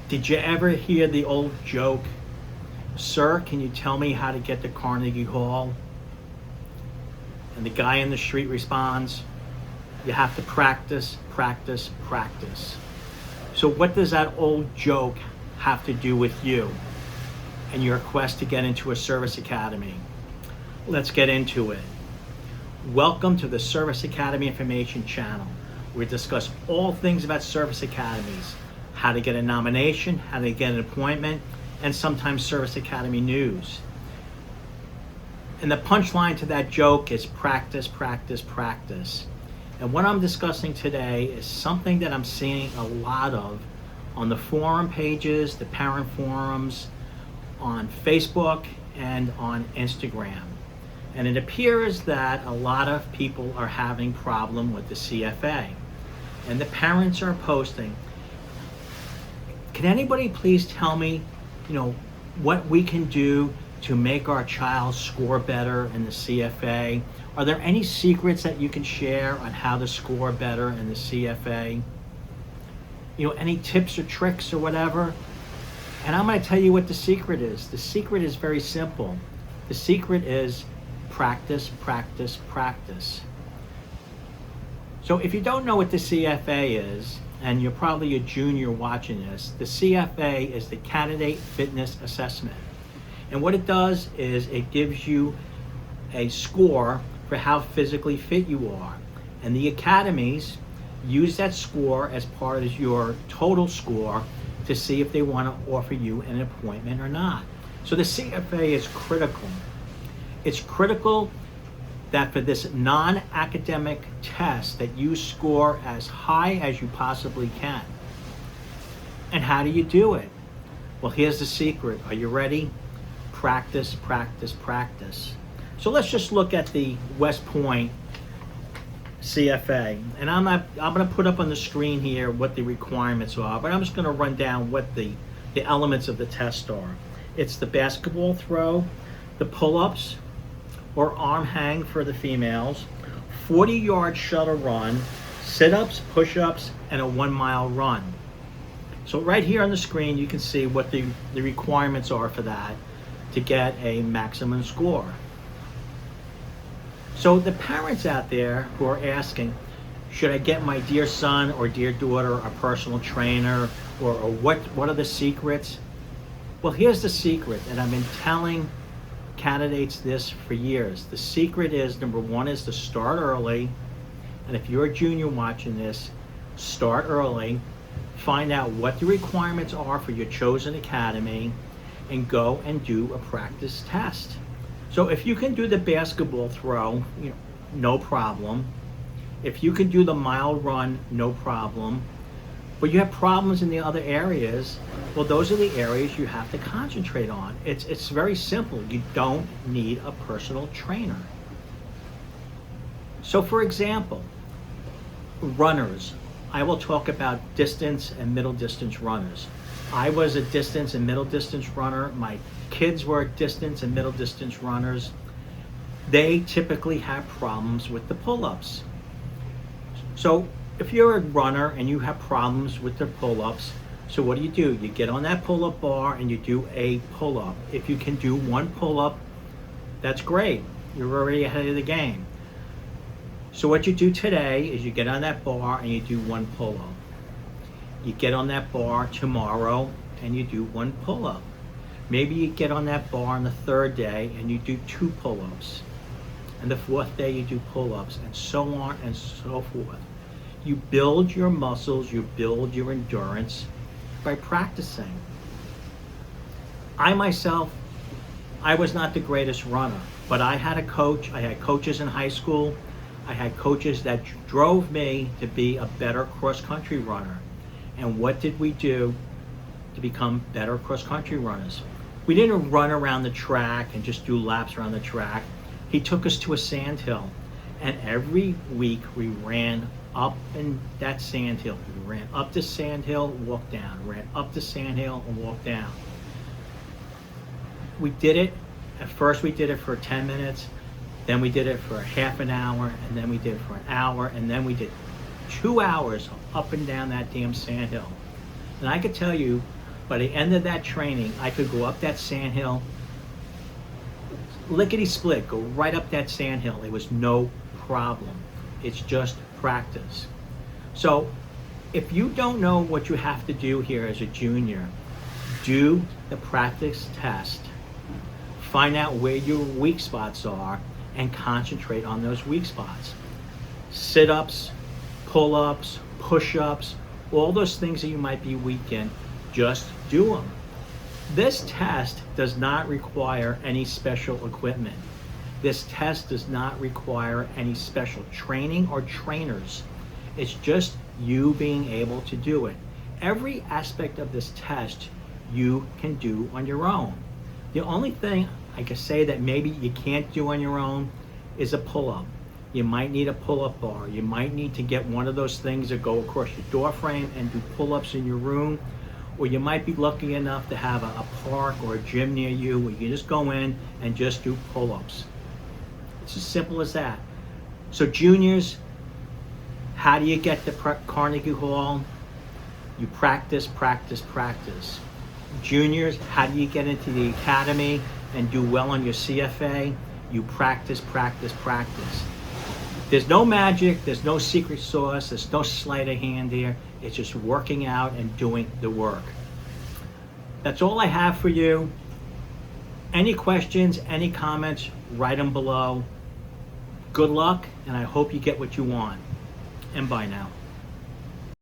Did you ever hear the old joke, "Sir, can you tell me how to get to Carnegie Hall?" And the guy in the street responds, "You have to practice, practice, practice." So what does that old joke have to do with you and your quest to get into a service academy? Let's get into it. Welcome to the Service Academy Information Channel. We discuss all things about service academies, how to get a nomination, how to get an appointment, and sometimes service academy news. And the punchline to that joke is practice, practice, practice. And what I'm discussing today is something that I'm seeing a lot of on the forum pages, the parent forums, on Facebook, and on Instagram. And it appears that a lot of people are having problem with the CFA. And the parents are posting, "Can anybody please tell me, what we can do to make our child score better in the CFA? Are there any secrets that you can share on how to score better in the CFA? Any tips or tricks or whatever?" And I'm going to tell you what the secret is. The secret is very simple. The secret is practice, practice, practice. So if you don't know what the CFA is, and you're probably a junior watching this, the CFA is the Candidate Fitness Assessment. And what it does is it gives you a score for how physically fit you are. And the academies use that score as part of your total score to see if they want to offer you an appointment or not. So the CFA is critical. It's critical that for this non-academic test that you score as high as you possibly can. And how do you do it? Well, here's the secret. Are you ready? Practice, practice, practice. So let's just look at the West Point CFA. And I'm going to put up on the screen here what the requirements are, but I'm just going to run down what the elements of the test are. It's the basketball throw, the pull-ups or arm hang for the females, 40-yard shuttle run, sit-ups, push-ups, and a 1-mile run. So right here on the screen, you can see what the requirements are for that to get a maximum score. So the parents out there who are asking, should I get my dear son or dear daughter a personal trainer, or what are the secrets? Well, here's the secret, and I've been telling candidates this for years. The secret is, number one, is to start early. And if you're a junior watching this, start early, find out what the requirements are for your chosen academy, and go and do a practice test. So if you can do the basketball throw, no problem. If you can do the mile run, no problem. But you have problems in the other areas, well, those are the areas you have to concentrate on. It's very simple. You don't need a personal trainer. So for example, runners. I will talk about distance and middle distance runners. I was a distance and middle distance runner. My kids were distance and middle distance runners. They typically have problems with the pull-ups. So if you're a runner and you have problems with the pull-ups, so what do? You get on that pull-up bar and you do a pull-up. If you can do one pull-up, that's great. You're already ahead of the game. So what you do today is you get on that bar and you do one pull-up. You get on that bar tomorrow and you do one pull-up. Maybe you get on that bar on the third day and you do 2 pull-ups. And the fourth day you do pull-ups, and so on and so forth. You build your muscles, you build your endurance by practicing. I myself, I was not the greatest runner, but I had a coach. I had coaches in high school. I had coaches that drove me to be a better cross-country runner. And what did we do to become better cross-country runners? We didn't run around the track and just do laps around the track. He took us to a sandhill, and every week we ran up in that sandhill. We ran up the sandhill, walked down, ran up the sandhill and walked down. We did it, at first we did it for 10 minutes, then we did it for half an hour, and then we did it for an hour, and then we did 2 hours up and down that damn sandhill. And I could tell you, By the end of that training, I could go up that sandhill, lickety split, go right up that sandhill. It was no problem. It's just practice. So if you don't know what you have to do here as a junior, do the practice test. Find out where your weak spots are and concentrate on those weak spots. Sit-ups, pull-ups, push-ups, all those things that you might be weak in, just do them. This test does not require any special equipment. This test does not require any special training or trainers. It's just you being able to do it. Every aspect of this test you can do on your own. The only thing I can say that maybe you can't do on your own is a pull-up. You might need a pull-up bar. You might need to get one of those things that go across your door frame and do pull-ups in your room. Or you might be lucky enough to have a park or a gym near you where you can just go in and just do pull-ups. It's as simple as that. So juniors, how do you get to Carnegie Hall? You practice, practice, practice. Juniors, how do you get into the academy and do well on your CFA? You practice, practice, practice. There's no magic, there's no secret sauce, there's no sleight of hand here. It's just working out and doing the work. That's all I have for you. Any questions, any comments, write them below. Good luck, and I hope you get what you want. And bye now.